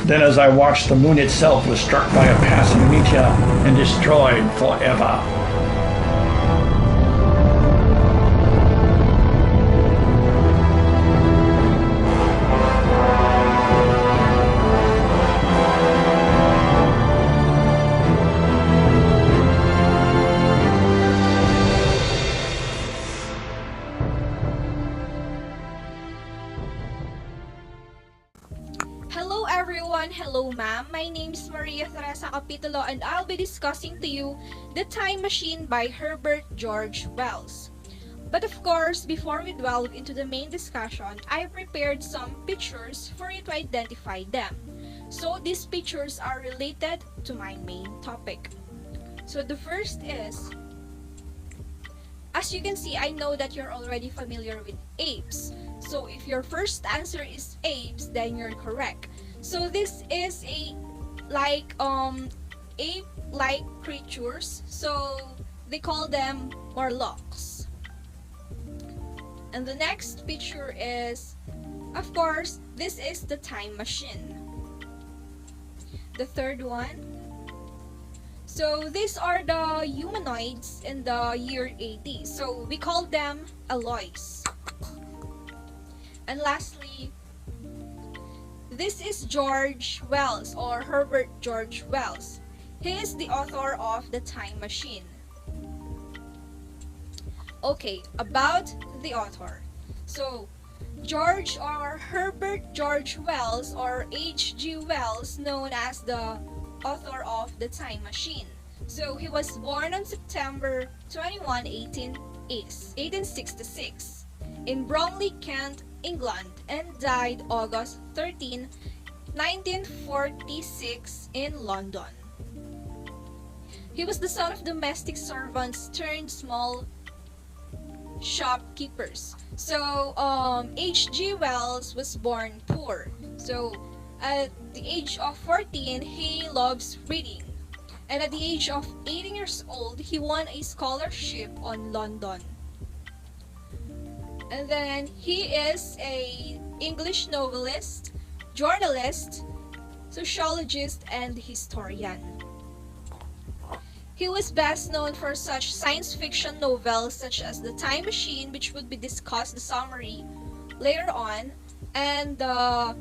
Then, as I watched, the moon itself was struck by a passing meteor and destroyed forever. Hello everyone, hello ma'am. My name is Maria Teresa Capitulo and I'll be discussing to you The Time Machine by Herbert George Wells. But of course, before we delve into the main discussion, I prepared some pictures for you to identify them. So these pictures are related to my main topic. So the first is, as you can see, I know that you're already familiar with apes. So if your first answer is apes, then you're correct. So this is a ape-like creatures. So they call them Morlocks. And the next picture is, of course, this is the time machine. The third one. So these are the humanoids in the year 80. So we call them alloys. And lastly, this is George Wells or Herbert George Wells. He is the author of The Time Machine. Okay, about the author. So, George or Herbert George Wells or H.G. Wells, known as the author of The Time Machine. So, he was born on September 21, 1866 in Bromley, Kent, England, and died August 13, 1946 in London. He was the son of domestic servants turned small shopkeepers. So H.G. Wells was born poor. So at the age of 14, he loves reading. And at the age of 18 years old, he won a scholarship on London. And then he is a English novelist, journalist, sociologist, and historian. He was best known for such science fiction novels such as The Time Machine, which would be discussed the summary later on, and the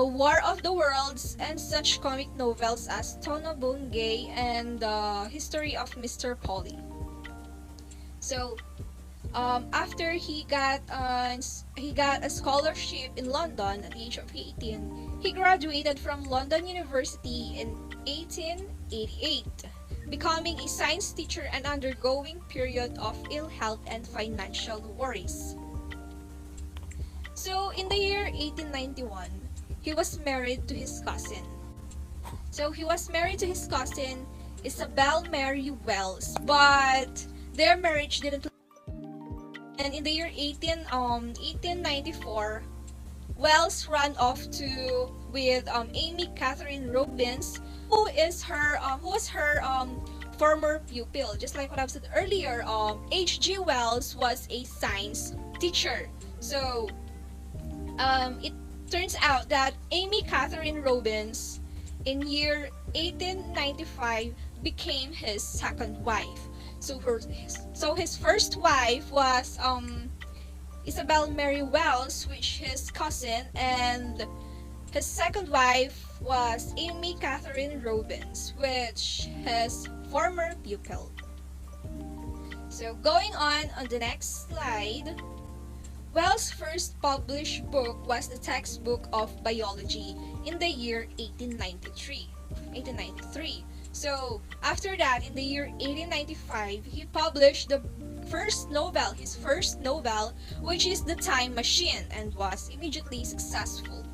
War of the Worlds, and such comic novels as Tono Bungay and The History of Mr. Polly. So after he got a scholarship in London at the age of 18, he graduated from London University in 1888, becoming a science teacher and undergoing period of ill health and financial worries. So in the year 1891, he was married to his cousin. So he was married to his cousin Isabel Mary Wells, but their marriage didn't. And in the year 1894, Wells ran off with Amy Catherine Robbins, who was her former pupil. Just like what I've said earlier, H.G. Wells was a science teacher. So it turns out that Amy Catherine Robbins in year 1895 became his second wife. So his first wife was Isabel Mary Wells, which his cousin, and his second wife was Amy Catherine Robbins, which his former pupil. So going on the next slide, Wells' first published book was the textbook of biology in the year 1893. So after that, in the year 1895, he published his first novel, which is The Time Machine, and was immediately successful.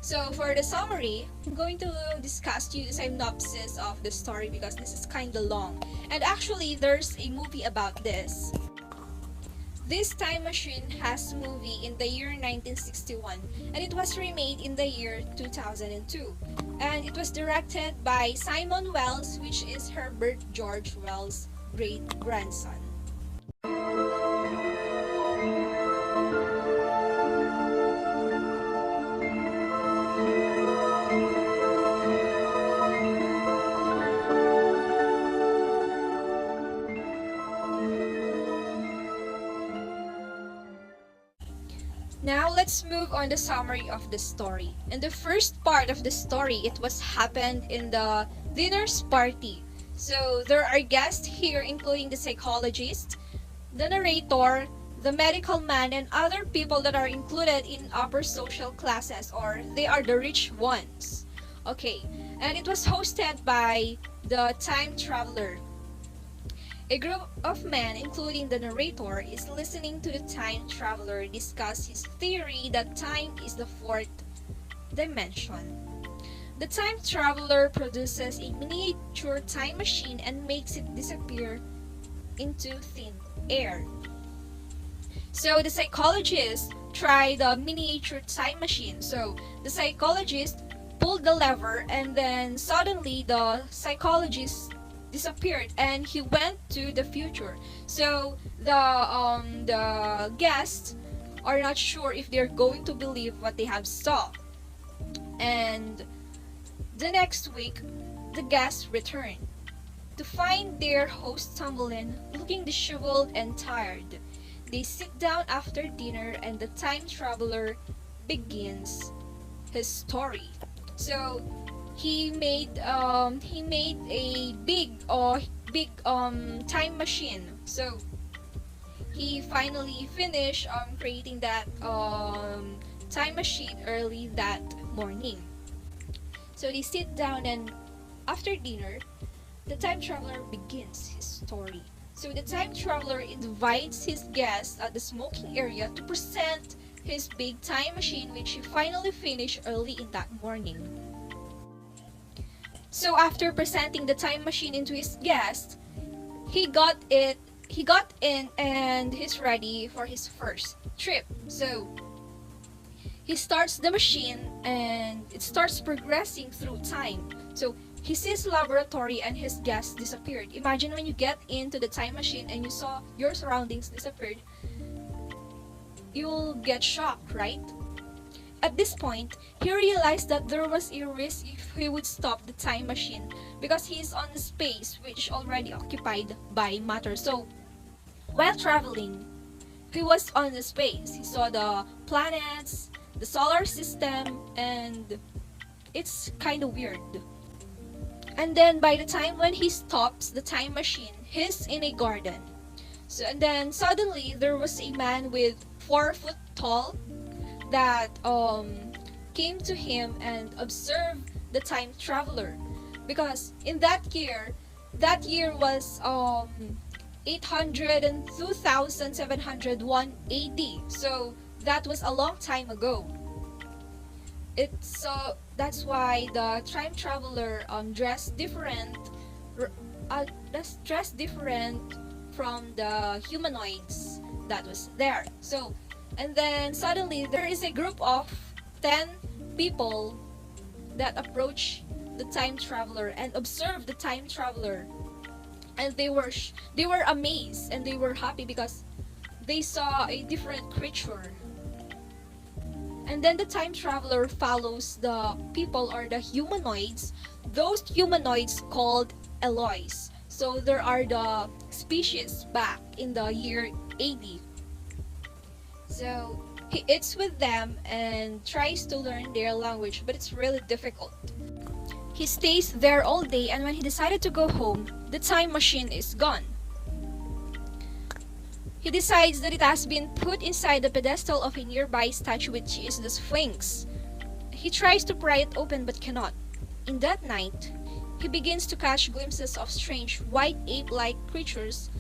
So for the summary, I'm going to discuss to you the synopsis of the story because this is kinda long. And actually, there's a movie about this. This Time Machine has a movie in the year 1961, and it was remade in the year 2002. And it was directed by Simon Wells, which is Herbert George Wells' great-grandson. Now let's move on the summary of the story. In the first part of the story, it was happened in the dinner's party. So there are guests here including the psychologist, the narrator, the medical man, and other people that are included in upper social classes, or they are the rich ones. Okay, and it was hosted by the time traveler. A group of men, including the narrator, is listening to the time traveler discuss his theory that time is the fourth dimension. The time traveler produces a miniature time machine and makes it disappear into thin air. So the psychologist tried the miniature time machine. So the psychologist pulled the lever, and then suddenly the psychologist disappeared and he went to the future. So the guests are not sure if they're going to believe what they have saw. And the next week, the guests return to find their host Tumblein looking disheveled and tired. They sit down after dinner and the time traveler begins his story. So he made a big time machine. So he finally finished creating that time machine early that morning. So they sit down, and after dinner, the time traveler begins his story. So the time traveler invites his guests at the smoking area to present his big time machine, which he finally finished early in that morning. So after presenting the time machine into his guests, he got in and he's ready for his first trip. So he starts the machine and it starts progressing through time. So he sees laboratory and his guests disappeared. Imagine when you get into the time machine and you saw your surroundings disappeared, you'll get shocked, right? At this point, he realized that there was a risk if he would stop the time machine because he is on a space which is already occupied by matter. So while traveling, he was on the space. He saw the planets, the solar system, and it's kind of weird. And then by the time when he stops the time machine, he's in a garden. So and then suddenly there was a man with 4 foot tall that came to him and observed the time traveler, because in that year was 802,701 AD. So that was a long time ago. It's that's why the time traveler dressed different from the humanoids that was there. So and then suddenly there is a group of 10 people that approach the time traveler and observe the time traveler, and they were amazed and they were happy because they saw a different creature. And then the time traveler follows the people or the humanoids, those humanoids called Eloys. So there are the species back in the year AD. So he eats with them and tries to learn their language, but it's really difficult. He stays there all day, and when he decided to go home, the time machine is gone. He decides that it has been put inside the pedestal of a nearby statue, which is the Sphinx. He tries to pry it open but cannot. In that night, he begins to catch glimpses of strange white ape-like creatures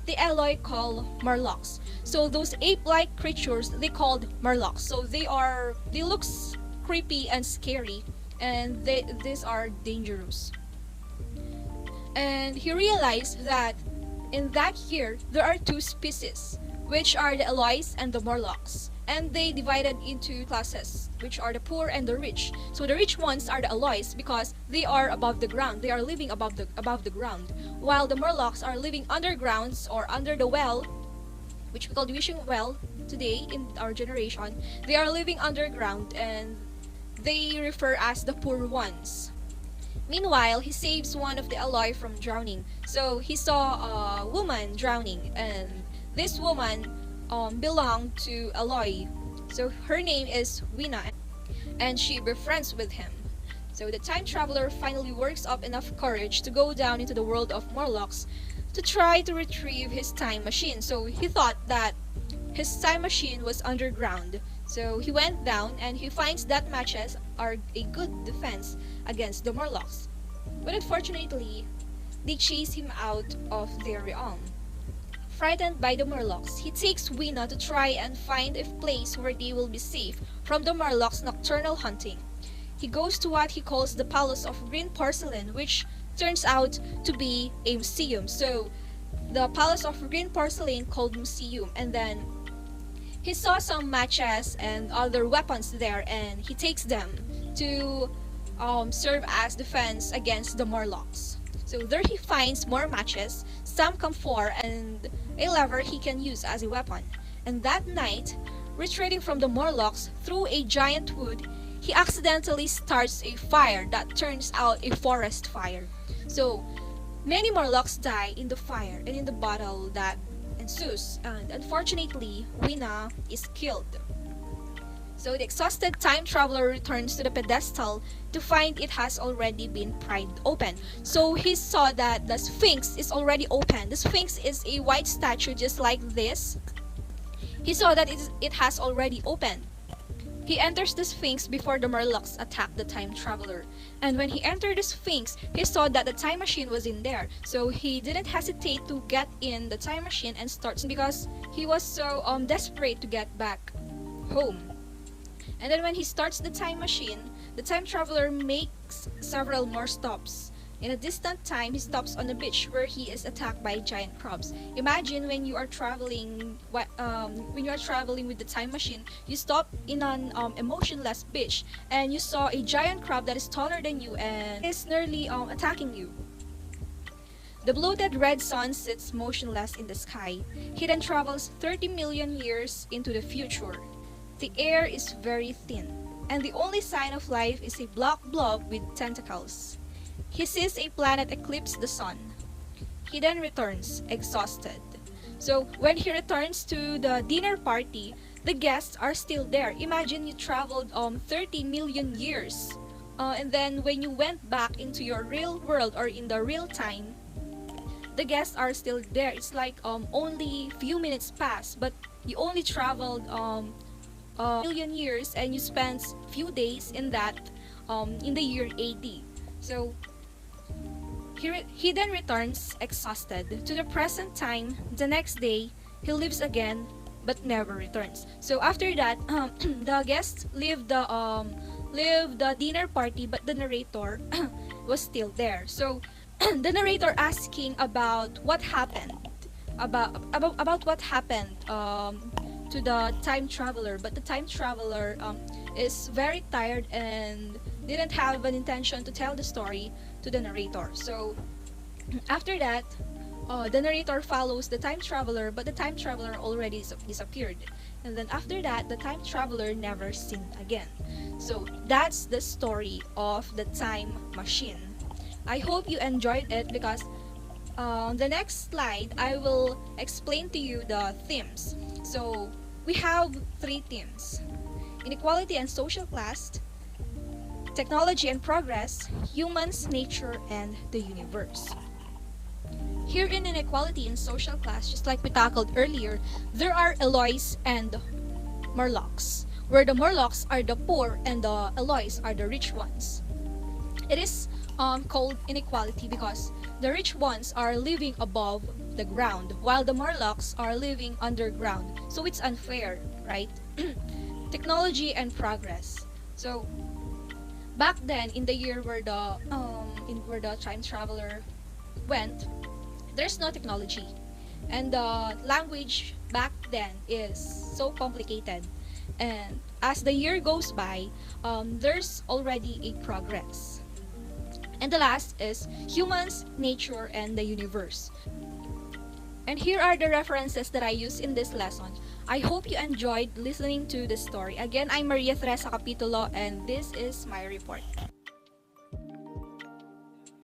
the Eloi call Murlocs. So those ape-like creatures they called Murlocs. So they look creepy and scary, and these are dangerous. And he realized that in that year there are 2 species, which are the Eloys and the Murlocs, and they divided into classes, which are the poor and the rich. So the rich ones are the Eloys because they are above the ground, they are living above the ground, while the Murlocs are living undergrounds or under the well, which we call the wishing well today in our generation. They are living underground and they refer as the poor ones. Meanwhile, he saves one of the Eloi from drowning. So he saw a woman drowning, and this woman belonged to Eloi, So her name is Wina, and she befriends with him. So the time traveler finally works up enough courage to go down into the world of Morlocks to try to retrieve his time machine. So he thought that his time machine was underground. So he went down and he finds that matches are a good defense against the Morlocks. But unfortunately, they chase him out of their realm. Frightened by the Morlocks, he takes Wina to try and find a place where they will be safe from the Morlocks' nocturnal hunting. He goes to what he calls the Palace of Green Porcelain, which turns out to be a museum. So, the Palace of Green Porcelain called museum, and then he saw some matches and other weapons there, and he takes them to serve as defense against the Morlocks. So there he finds more matches, some camphor, and a lever he can use as a weapon. And that night, retreating from the Morlocks through a giant wood, he accidentally starts a fire that turns out a forest fire. So many Morlocks die in the fire and in the battle that ensues, and unfortunately, Wina is killed. So the exhausted time traveler returns to the pedestal to find it has already been pried open. So he saw that the Sphinx is already open. The Sphinx is a white statue just like this. He saw that it has already opened. He enters the Sphinx before the Morlocks attack the time traveler. And when he entered the Sphinx, he saw that the time machine was in there. So he didn't hesitate to get in the time machine and starts because he was so desperate to get back home. And then when he starts the time machine, the time traveler makes several more stops. In a distant time, he stops on a beach where he is attacked by giant crabs. Imagine when you are traveling with the time machine, you stop in an emotionless beach and you saw a giant crab that is taller than you and is nearly attacking you. The bloated red sun sits motionless in the sky. He then travels 30 million years into the future. The air is very thin, and the only sign of life is a black blob with tentacles. He sees a planet eclipse the sun. He then returns, exhausted. So when he returns to the dinner party, the guests are still there. Imagine you traveled 30 million years. And then when you went back into your real world or in the real time, the guests are still there. It's like only few minutes passed, but you only traveled million years and you spent few days in that in the year AD. So he then returns exhausted to the present time. The next day he lives again but never returns. So after that the guests leave the dinner party, but the narrator was still there. So the narrator asking about what happened about what happened to the time traveler, but the time traveler is very tired and didn't have an intention to tell the story to the narrator. So after that, the narrator follows the time traveler, but the time traveler already disappeared. And then after that, the time traveler never seen again. So that's the story of the time machine. I hope you enjoyed it, because on the next slide I will explain to you the themes. So we have 3 themes: inequality and social class, technology and progress, humans, nature, and the universe. Here in inequality and social class, just like we tackled earlier, there are Eloys and Morlocks, where the Morlocks are the poor and the Eloys are the rich ones. It is called inequality because the rich ones are living above the ground while the Morlocks are living underground. So it's unfair, right? Technology and progress. So back then, in the year where the time traveler went, there's no technology, and the language back then is so complicated. And as the year goes by, there's already a progress. And the last is humans, nature, and the universe. And here are the references that I use in this lesson. I hope you enjoyed listening to the story. Again, I'm Maria Teresa Capitulo, and this is my report.